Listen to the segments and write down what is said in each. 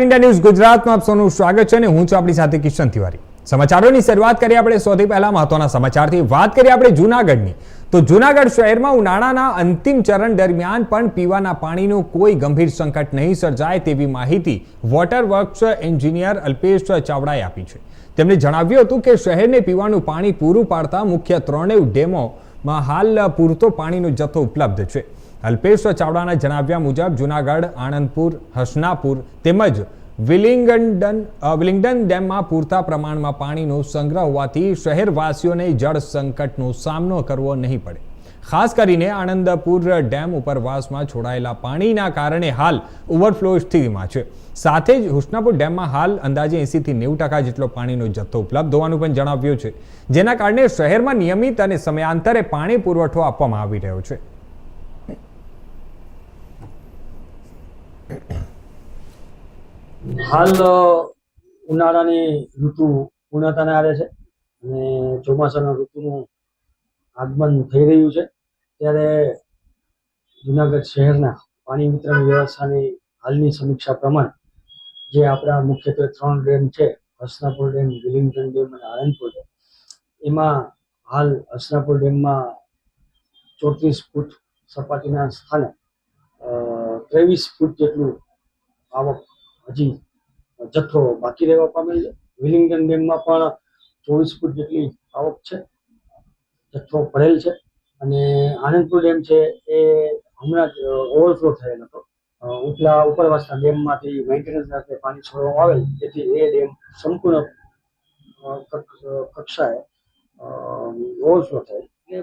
India news Gujarat में आप सबનું સ્વાગત છે અને હું છું આપણી સાથે કિશન તિવારી। સમાચારોની શરૂઆત કરીએ આપણે સૌથી પહેલા મહત્વના સમાચારથી। વાત કરીએ આપણે જૂનાગઢની તો જૂનાગઢ શહેરમાં ઉનાળાના અંતિમ ચરણ દરમિયાન પણ પીવાના પાણીનું કોઈ ગંભીર સંકટ નહીં સર્જાય તેવી માહિતી વોટર વર્ક્સ એન્જિનિયર અલ્પેશ ચાવડાએ આપી છે। તેમણે જણાવ્યું હતું કે શહેરને પીવાનું પાણી પૂરું પાડતા મુખ્ય ત્રણેય ડેમોમાં હાલ પૂરતો પાણીનો જથ્થો ઉપલબ્ધ છે। અલ્પેશ ચાવડાના જણાવ્યા મુજબ જૂનાગઢ, આણંદપુર, હસનાપુર તેમજ વિલિંગડન ડેમમાં પૂરતા પ્રમાણમાં પાણીનો સંગ્રહ હોવાથી શહેરવાસીઓને જળ સંકટનો સામનો કરવો નહીં પડે। ખાસ કરીને આણંદપુર ડેમ ઉપરવાસમાં છોડાયેલા પાણીના કારણે હાલ ઓવરફ્લો સ્થિતિમાં છે। સાથે જ હસનાપુર ડેમમાં હાલ અંદાજે 80 થી 90% જેટલો પાણીનો જથ્થો ઉપલબ્ધ હોવાનું પણ જણાવ્યું છે, જેના કારણે શહેરમાં નિયમિત અને સમયાંતરે પાણી પુરવઠો આપવામાં આવી રહ્યો છે। હાલ ઉનાળાની ઋતુ પૂર્ણતાને આવે છે અને ચોમાસાના ઋતુનું આગમન થઈ રહ્યું છે, ત્યારે જૂનાગઢ શહેરના પાણી વિતરણ વ્યવસ્થાની હાલની સમીક્ષા પ્રમાણે જે આપણા મુખ્યત્વે 3 ડેમ છે, હસનાપુર ડેમ, વિલિંગડન ડેમ અને આણંદપુર ડેમ, એમાં હાલ હસનાપુર ડેમમાં 34 ફૂટ સપાટીના સ્થાને 23 ફૂટ જેટલું આવક હજી જથ્થો બાકી રહેવા પામેલ છે। વિલિંગડન ડેમમાં પણ 24 ફૂટ જેટલી આવક છે, જથ્થો ભરેલ છે અને આનંદપુર ડેમ છે એ હમણાં જ ઓવરફ્લો થયેલ હતો। ઉપલા ઉપરવાસના ડેમમાંથી મેન્ટેનન્સ માટે પાણી છોડવામાં આવેલ, જેથી એ ડેમ સંપૂર્ણ કક્ષાએ ઓવરફ્લો થયેલ। એટલે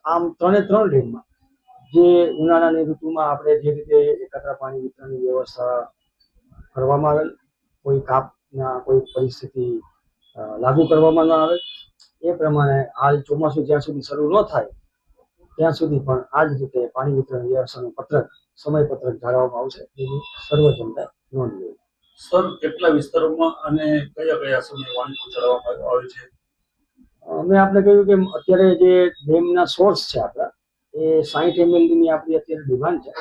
આમ 3 ડેમમાં જે ઉનાળાની ઋતુમાં આપણે જે રીતે એકત્ર પાણી વિતરણની વ્યવસ્થા કરવામાં આવેલ, કોઈ કાપના કોઈ પરિસ્થિતિ લાગુ કરવામાં ન આવે, એ પ્રમાણે હાલ ચોમાસું જ્યાં સુધી શરૂ ન થાય ત્યાં સુધી પણ આ જ રીતે પાણી વિતરણ વ્યવસ્થાનું સમયપત્રક જાળવવામાં આવશે, એની સર્વ જનતાએ નોંધ લેવી। સર, કેટલા વિસ્તારોમાં અને કયા કયા સમયે પાણી પહોંચાડવામાં આવે છે? મેં આપણે કહ્યું કે અત્યારે જે ડેમના સોર્સ છે આપણા, એ 60 ml ની આપણી અત્યારે ડિમાન્ડ છે।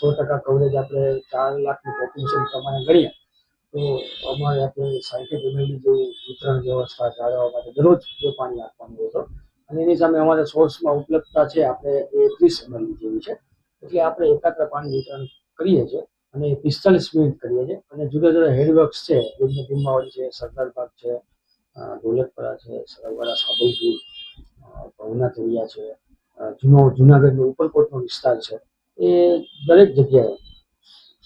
100% કવરેજ આપણે 4 લાખની પોપ્યુલેશન પ્રમાણે ગણીએ તો અમારે આપણે 60 ml જેવું વિતરણ વ્યવસ્થા જાળવવા માટે દરરોજ જો પાણી આપવાનું હોય તો, અને એની સામે અમારે સોર્સમાં ઉપલબ્ધતા છે આપણે એ 30 ml જેવી છે। એટલે આપણે એકત્ર પાણી વિતરણ કરીએ છીએ અને 45 મિનિટ કરીએ છીએ અને જુદા જુદા હેડવર્ક્સ છે, જેમને ટીમાવાડી છે, સરદારબાગ છે, દોલતપરા છે, સરવાળા, સાબલપુર, ભવના તળિયા છે, જૂનાગઢનો ઉપરકોટનો વિસ્તાર છે, એ દરેક જગ્યાએ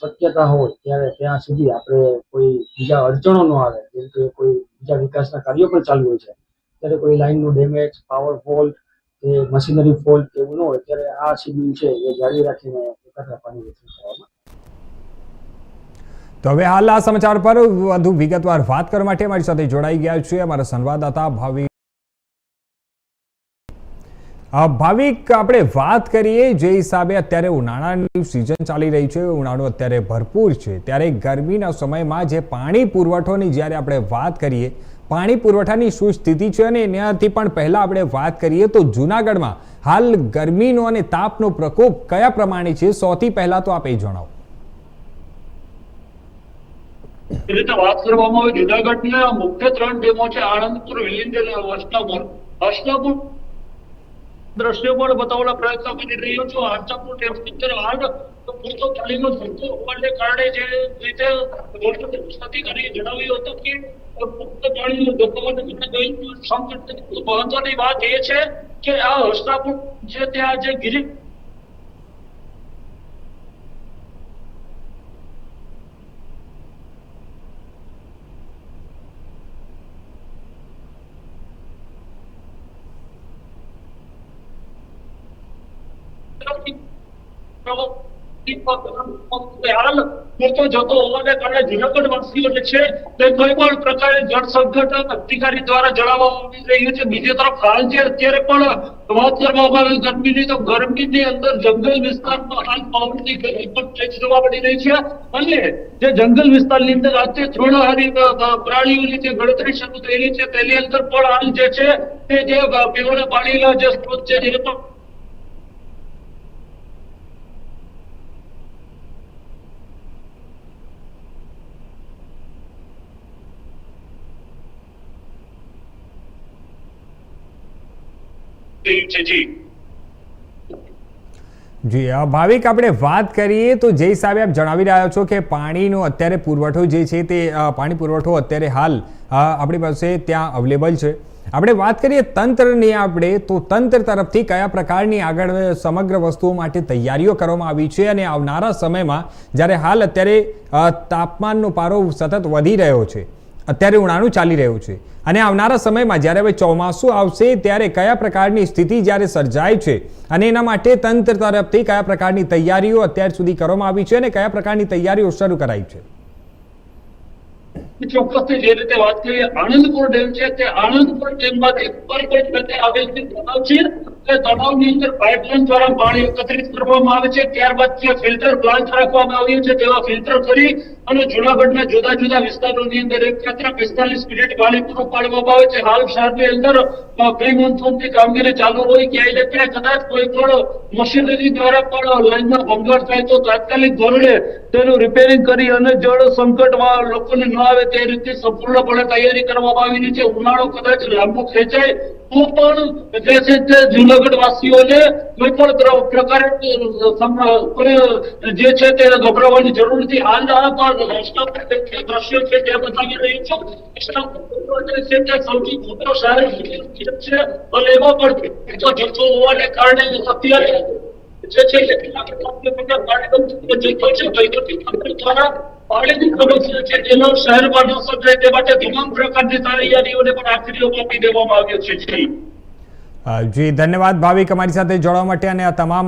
શક્યતા હોય ત્યારે ત્યાં સુધી આપણે કોઈ બીજા અડચણો ન આવે, જેમ કે કોઈ બીજા વિકાસના કાર્યો પણ ચાલુ હોય છે, ત્યારે કોઈ લાઇનનું ડેમેજ, પાવર ફોલ્ટ કે મશીનરી ફોલ્ટ એવું ન હોય ત્યારે આ શિડ્યુલ છે એ જાળવી રાખીને એકત્ર પાણી વિતરણ કરવામાં। તો હવે હાલ આ સમાચાર પર વધુ વિગતવાર વાત કરવા માટે અમારી સાથે જોડાઈ ગયા છે અમારા સંવાદદાતા ભાવિક। ભાવિક, આપણે વાત કરીએ જે હિસાબે અત્યારે ઉનાળાની સિઝન ચાલી રહી છે, ઉનાળો અત્યારે ભરપૂર છે, ત્યારે ગરમીના સમયમાં જે પાણી પુરવઠોની જ્યારે આપણે વાત કરીએ, પાણી પુરવઠાની શું સ્થિતિ છે અને એનાથી પણ પહેલા આપણે વાત કરીએ તો જૂનાગઢમાં હાલ ગરમીનો અને તાપનો પ્રકોપ કયા પ્રમાણે છે, સૌથી પહેલા તો આપ એ જણાવો। રીતે વાત કરવામાં આવે જૂનાગઢના મુખ્ય 3 ડેમો છે, આણંદપુર, વિલિંગડન અને હસનાપુર। હસનાપુર દ્રશ્યો પણ બતાવવાના પ્રયત્ન કરી રહ્યો છું। હસનાપુર ડેમની અંદર હાલ પૂરતો પાણીનો જથ્થો હોવાને કારણે જે રીતે અધિકારીએ જણાવ્યું હતું કે પુખ્ત પાણીનો જથ્થો મહત્વની વાત એ છે કે આ હસનાપુર છે ત્યાં જે ગિરી હાલ પૂરતો જતો હોવાને કારણે જૂનાગઢ વાસીઓ જે છે તે કોઈ પણ પ્રકારે જળ સંકટ અધિકારી દ્વારા જણાવવામાં આવી રહ્યું છે। બીજી તરફ હાલ જે અત્યારે પણ વાત કરવામાં આવે ગરમીની, તો ગરમીની અંદર જંગલ વિસ્તારમાં હાલ પવનની ગતિ પણ જોવા મળી રહી છે અને જે જંગલ વિસ્તારની અંદર આજે તૃણહારી પ્રાણીઓની જે ગણતરી શરૂ થઈ રહી છે, તેની અંદર પણ હાલ જે છે તે જે પીવાના પાણીના જે સ્ત્રોત છે એ પણ રહ્યું છે. જી જી ભાવિક, આપણે વાત કરીએ તો જે હિસાબે આપ જણાવી રહ્યા છો કે પાણીનો અત્યારે પુરવઠો જે છે તે પાણી પુરવઠો અત્યારે હાલ આપણી પાસે ત્યાં અવેલેબલ છે. આપણે વાત કરીએ તંત્રની, આપણે તો તંત્ર તરફથી કયા પ્રકારની આગળ સમગ્ર વસ્તુઓ માટે તૈયારીઓ કરવામાં આવી છે અને આવનારા સમયમાં જ્યારે હાલ અત્યારે તાપમાનનો પારો સતત વધી રહ્યો છે, અત્યારે ઉનાળું ચાલી રહ્યું છે અને આવનારા સમયમાં જ્યારે હવે ચોમાસું આવશે ત્યારે કયા પ્રકારની સ્થિતિ જ્યારે સર્જાય છે અને એના માટે તંત્ર તરફથી કયા પ્રકારની તૈયારીઓ અત્યાર સુધી કરવામાં આવી છે અને કયા પ્રકારની તૈયારીઓ શરૂ કરાઈ છે? ચોક્કસથી જે રીતે વાત કરીએ, આનંદપુર ડેમ છે તે આનંદપુર ડેમમાંથી ઉપરકોટ ખાતે આવેલ જે તળાવ છે તે તળાવની અંદર પાઇપલાઇન દ્વારા પાણી એકત્રિત કરવામાં આવે છે. ત્યારબાદ ત્યાં ફિલ્ટર પ્લાન્ટ રાખવામાં આવ્યું છે. તેવા ફિલ્ટર કરી અને જુનાગઢના જુદા જુદા વિસ્તારોની અંદર 45 મિનિટ પાણી પૂરું પાડવામાં આવે છે. હાલ શહેરની અંદર પ્રી મોન્સૂનની કામગીરી ચાલુ હોય, ક્યાંય ને ક્યાંય કદાચ કોઈ પણ મશીનરી દ્વારા પણ લાઈનમાં ભંગાણ થાય તો તાત્કાલિક ધોરણે તેનું રિપેરિંગ કરી અને જળ સંકટમાં લોકોને ન આવે તે રીતે સંપૂર્ણપણે તૈયારી કરવામાં આવી છે. ઉનાળો કદાચ લાંબો ખેંચાય તો પણ જે છે તે જૂનાગઢ વાસીઓને કોઈ પણ પ્રકારે જે છે તે ગભરાવાની જરૂર નથી. હાલના રસ્તા પર દ્રશ્યો છે તે બતાવી રહ્યું છું. રસ્તા પર છે તે સૌથી મોટો શહેર છે અને એમાં પણ જથ્થો હોવાને કારણે અત્યારે જે છે પાણીની સમસ્યા છે જેનો શહેરમાં ન સર્જાય તે માટે તમામ પ્રકારની તૈયારીઓને પણ આખરી ઓપ આપી દેવામાં આવ્યો છે. જી ધન્યવાદ ભાવિક, અમારી સાથે જોડવા માટે અને આ તમામ